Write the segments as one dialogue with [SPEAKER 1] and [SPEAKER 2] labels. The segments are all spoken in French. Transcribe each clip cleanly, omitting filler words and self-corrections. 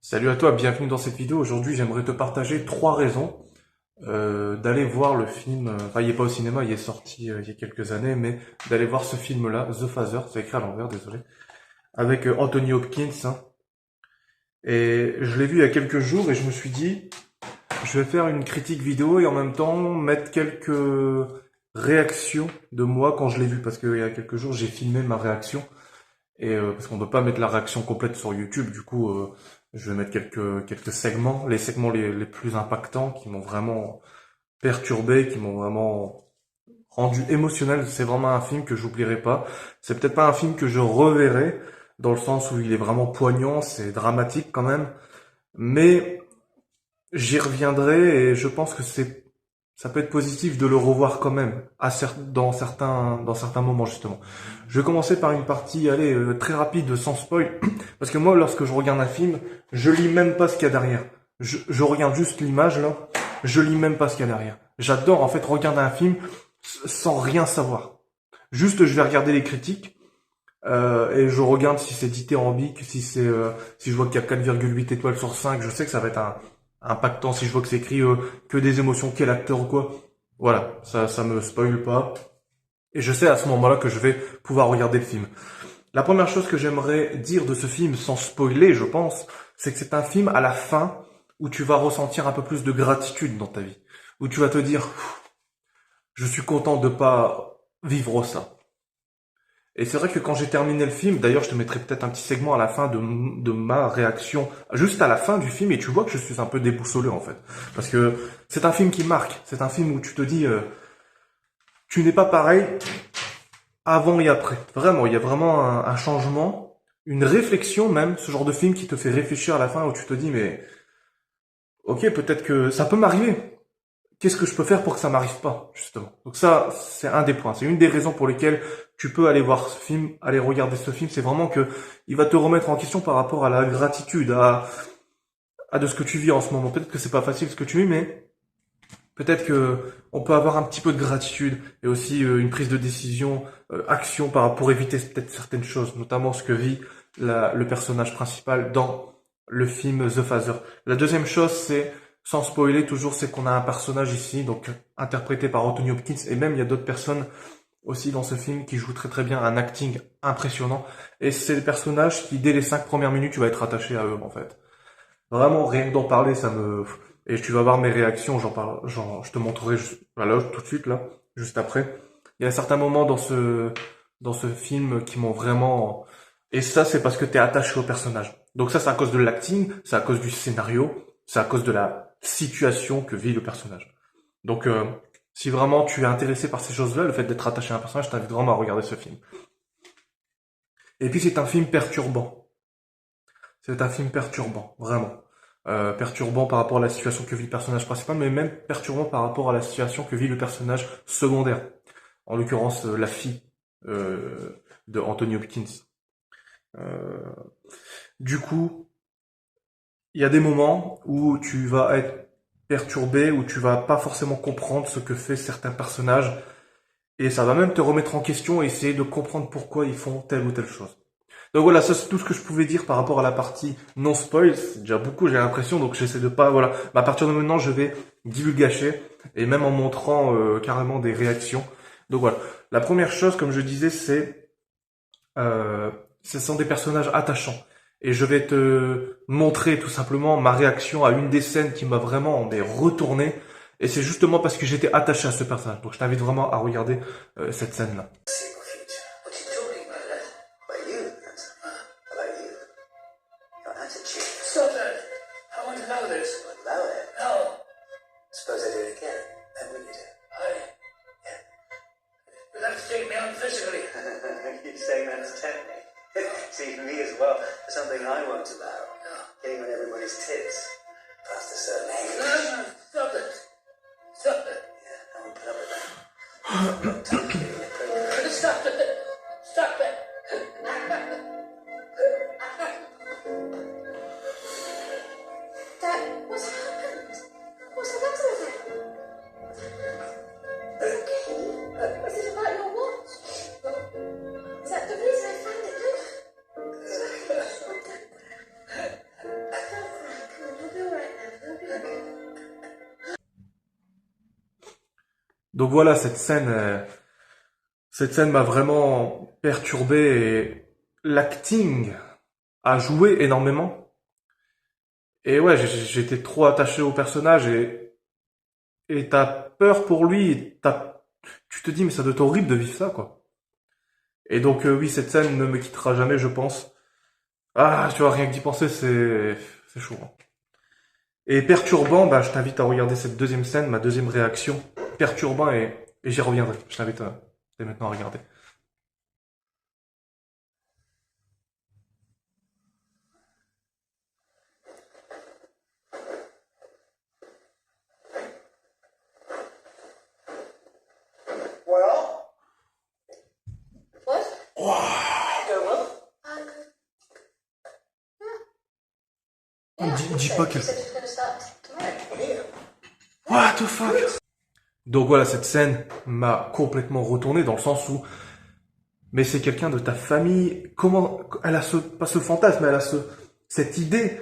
[SPEAKER 1] Salut à toi, bienvenue dans cette vidéo. Aujourd'hui, j'aimerais te partager trois raisons d'aller voir le film. Enfin, il est pas au cinéma, il est sorti il y a quelques années, mais d'aller voir ce film-là, The Father, c'est écrit à l'envers, désolé, avec Anthony Hopkins, hein. Et je l'ai vu il y a quelques jours et je me suis dit, je vais faire une critique vidéo et en même temps mettre quelques réactions de moi quand je l'ai vu, parce qu'il y a quelques jours, j'ai filmé ma réaction. Et parce qu'on ne peut pas mettre la réaction complète sur YouTube, du coup, je vais mettre quelques segments, les segments les plus impactants, qui m'ont vraiment perturbé, qui m'ont vraiment rendu émotionnel. C'est vraiment un film que j'oublierai pas. C'est peut-être pas un film que je reverrai, dans le sens où il est vraiment poignant, c'est dramatique quand même, mais j'y reviendrai et je pense que ça peut être positif de le revoir quand même, dans certains moments justement. Je vais commencer par une partie, allez, très rapide, sans spoil, parce que moi, lorsque je regarde un film, je lis même pas ce qu'il y a derrière. Je regarde juste l'image là, je lis même pas ce qu'il y a derrière. J'adore en fait regarder un film sans rien savoir. Juste, je vais regarder les critiques et je regarde si c'est dithyrambique, si je vois qu'il y a 4,8 étoiles sur 5, je sais que ça va être impactant si je vois que c'est écrit que des émotions, quel acteur ou quoi. Voilà, ça me spoil pas. Et je sais à ce moment-là que je vais pouvoir regarder le film. La première chose que j'aimerais dire de ce film, sans spoiler, je pense, c'est que c'est un film à la fin où tu vas ressentir un peu plus de gratitude dans ta vie. Où tu vas te dire, je suis content de pas vivre ça. Et c'est vrai que quand j'ai terminé le film, d'ailleurs je te mettrai peut-être un petit segment à la fin de ma réaction, juste à la fin du film, et tu vois que je suis un peu déboussolé en fait. Parce que c'est un film qui marque, c'est un film où tu te dis, tu n'es pas pareil avant et après. Vraiment, il y a vraiment un changement, une réflexion même, ce genre de film qui te fait réfléchir à la fin, où tu te dis, mais ok, peut-être que ça peut m'arriver. Qu'est-ce que je peux faire pour que ça m'arrive pas, justement. Donc ça, c'est un des points. C'est une des raisons pour lesquelles tu peux aller voir ce film, aller regarder ce film. C'est vraiment que il va te remettre en question par rapport à la gratitude, à de ce que tu vis en ce moment. Peut-être que c'est pas facile ce que tu vis, mais peut-être que on peut avoir un petit peu de gratitude et aussi une prise de décision, action pour éviter peut-être certaines choses, notamment ce que vit le personnage principal dans le film The Father. La deuxième chose, c'est, sans spoiler toujours, c'est qu'on a un personnage ici, donc interprété par Anthony Hopkins, et même il y a d'autres personnes aussi dans ce film qui jouent très très bien, un acting impressionnant. Et c'est le personnage qui, dès les 5 premières minutes, tu vas être attaché à eux en fait. Vraiment, rien que d'en parler, ça me... Et tu vas voir mes réactions, je te montrerai voilà, tout de suite, là, juste après. Il y a certains moments dans ce film qui m'ont vraiment... Et ça, c'est parce que t'es attaché au personnage. Donc ça, c'est à cause de l'acting, c'est à cause du scénario, c'est à cause de la situation que vit le personnage. Donc, si vraiment tu es intéressé par ces choses-là, le fait d'être attaché à un personnage, je t'invite vraiment à regarder ce film. Et puis, c'est un film perturbant. C'est un film perturbant, vraiment. Perturbant par rapport à la situation que vit le personnage principal, mais même perturbant par rapport à la situation que vit le personnage secondaire. En l'occurrence, la fille de Anthony Hopkins. Euh, du coup, il y a des moments où tu vas être perturbé, où tu vas pas forcément comprendre ce que fait certains personnages, et ça va même te remettre en question et essayer de comprendre pourquoi ils font telle ou telle chose. Donc voilà, ça c'est tout ce que je pouvais dire par rapport à la partie non spoil. C'est déjà beaucoup, j'ai l'impression, donc j'essaie de pas, voilà. Mais à partir de maintenant, je vais divulgacher et même en montrant carrément des réactions. Donc voilà. La première chose, comme je disais, ce sont des personnages attachants. Et je vais te montrer tout simplement ma réaction à une des scènes qui m'a vraiment retourné. Et c'est justement parce que j'étais attaché à ce personnage. Donc je t'invite vraiment à regarder cette scène-là.
[SPEAKER 2] Stop it! I want to know this.
[SPEAKER 3] Allow it.
[SPEAKER 2] No.
[SPEAKER 3] Suppose I do it again. Then will you do?
[SPEAKER 2] You'll have to take me on physically.
[SPEAKER 3] You're saying that to tempt me. See, me as well. There's something I won't allow.
[SPEAKER 2] No.
[SPEAKER 3] Getting on everybody's tits. Past a certain age.
[SPEAKER 2] No, stop it. Stop it.
[SPEAKER 3] Yeah, I won't put up with that. I'm not getting inappropriate.
[SPEAKER 2] Stop it. Stop it.
[SPEAKER 4] Dad, what's happened? What's the matter with him? Okay. Is it about your watch? Is that the reason I found it? Look.
[SPEAKER 1] Donc voilà, cette scène m'a vraiment perturbé et l'acting a joué énormément. Et ouais, j'étais trop attaché au personnage et t'as peur pour lui, tu te dis mais ça doit être horrible de vivre ça quoi. Et donc oui, cette scène ne me quittera jamais, je pense. Ah, tu vois, rien que d'y penser, c'est chaud, hein. Et perturbant, bah je t'invite à regarder cette deuxième scène, ma deuxième réaction. Perturbant et j'y reviendrai. Je t'invite dès maintenant à regarder.
[SPEAKER 3] Well,
[SPEAKER 4] What?
[SPEAKER 3] go well.
[SPEAKER 1] Dis pas que...
[SPEAKER 4] She said she's going to start tomorrow.
[SPEAKER 1] What the fuck? Donc voilà, cette scène m'a complètement retourné dans le sens où, mais c'est quelqu'un de ta famille, comment, elle a pas ce fantasme, elle a cette idée.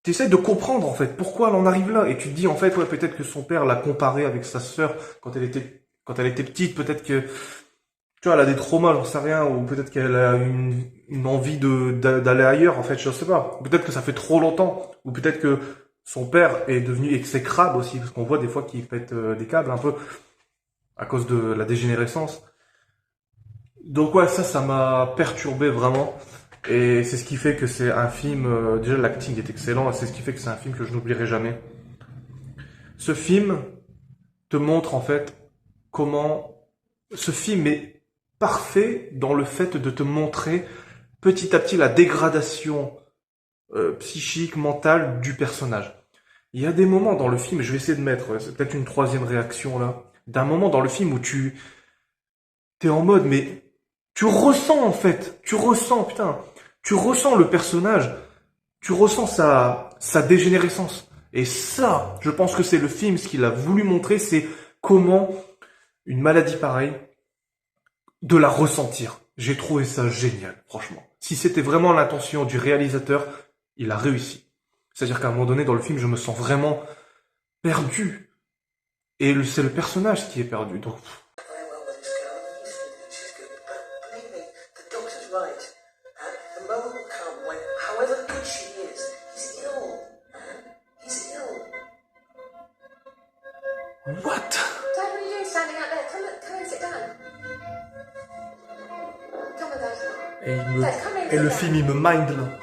[SPEAKER 1] Tu essaies de comprendre en fait pourquoi elle en arrive là et tu te dis en fait ouais peut-être que son père l'a comparé avec sa sœur quand elle était petite, peut-être que tu vois elle a des traumas, j'en sais rien, ou peut-être qu'elle a une envie d'aller ailleurs en fait, je sais pas. Peut-être que ça fait trop longtemps ou peut-être que son père est devenu exécrable aussi parce qu'on voit des fois qu'il pète des câbles un peu à cause de la dégénérescence. Donc ouais, ça m'a perturbé vraiment. Et c'est ce qui fait que c'est un film, déjà l'acting est excellent, et c'est ce qui fait que c'est un film que je n'oublierai jamais. Ce film te montre en fait comment ce film est parfait dans le fait de te montrer petit à petit la dégradation psychique, mentale du personnage. Il y a des moments dans le film, je vais essayer de mettre, c'est peut-être une troisième réaction là, d'un moment dans le film où t'es en mode mais tu ressens en fait, tu ressens le personnage, tu ressens sa dégénérescence. Et ça, je pense que c'est le film, ce qu'il a voulu montrer, c'est comment une maladie pareille, de la ressentir. J'ai trouvé ça génial, franchement. Si c'était vraiment l'intention du réalisateur, il a réussi. C'est-à-dire qu'à un moment donné, dans le film, je me sens vraiment perdu. Et c'est le personnage qui est perdu. Donc,
[SPEAKER 3] Very well with this girl. She's good. But believe me, the doctor's right. The moment will come when, however good she is, he's ill. He's ill.
[SPEAKER 1] what?
[SPEAKER 4] Dad, what are you doing standing out there? Come and sit down. Come on, Dad.
[SPEAKER 1] Et le film, il me mind là.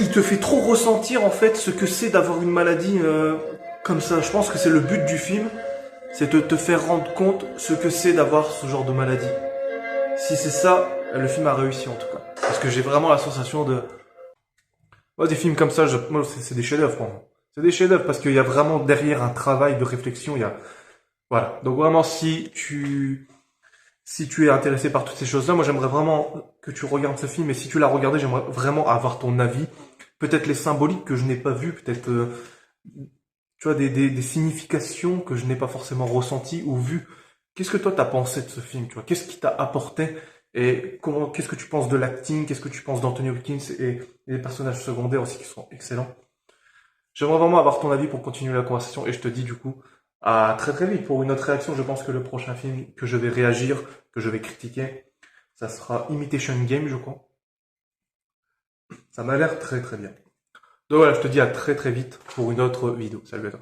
[SPEAKER 1] Il te fait trop ressentir en fait ce que c'est d'avoir une maladie comme ça. Je pense que c'est le but du film, c'est de te faire rendre compte ce que c'est d'avoir ce genre de maladie. Si c'est ça, le film a réussi en tout cas. Parce que j'ai vraiment la sensation de... Moi, des films comme ça, moi, c'est des chefs-d'œuvre pour moi. C'est des chefs-d'œuvre parce qu'il y a vraiment derrière un travail de réflexion. Voilà. Donc vraiment, si tu es intéressé par toutes ces choses-là, moi j'aimerais vraiment que tu regardes ce film, et si tu l'as regardé, j'aimerais vraiment avoir ton avis. Peut-être les symboliques que je n'ai pas vues, peut-être tu vois des significations que je n'ai pas forcément ressenties ou vues. Qu'est-ce que toi t'as pensé de ce film, tu vois? Qu'est-ce qui t'a apporté et qu'est-ce que tu penses de l'acting? Qu'est-ce que tu penses d'Anthony Hopkins et des personnages secondaires aussi qui sont excellents? J'aimerais vraiment avoir ton avis pour continuer la conversation, et je te dis du coup à très très vite pour une autre réaction. Je pense que le prochain film que je vais réagir, que je vais critiquer, ça sera Imitation Game, je crois. Ça m'a l'air très très bien. Donc voilà, je te dis à très très vite pour une autre vidéo. Salut à toi.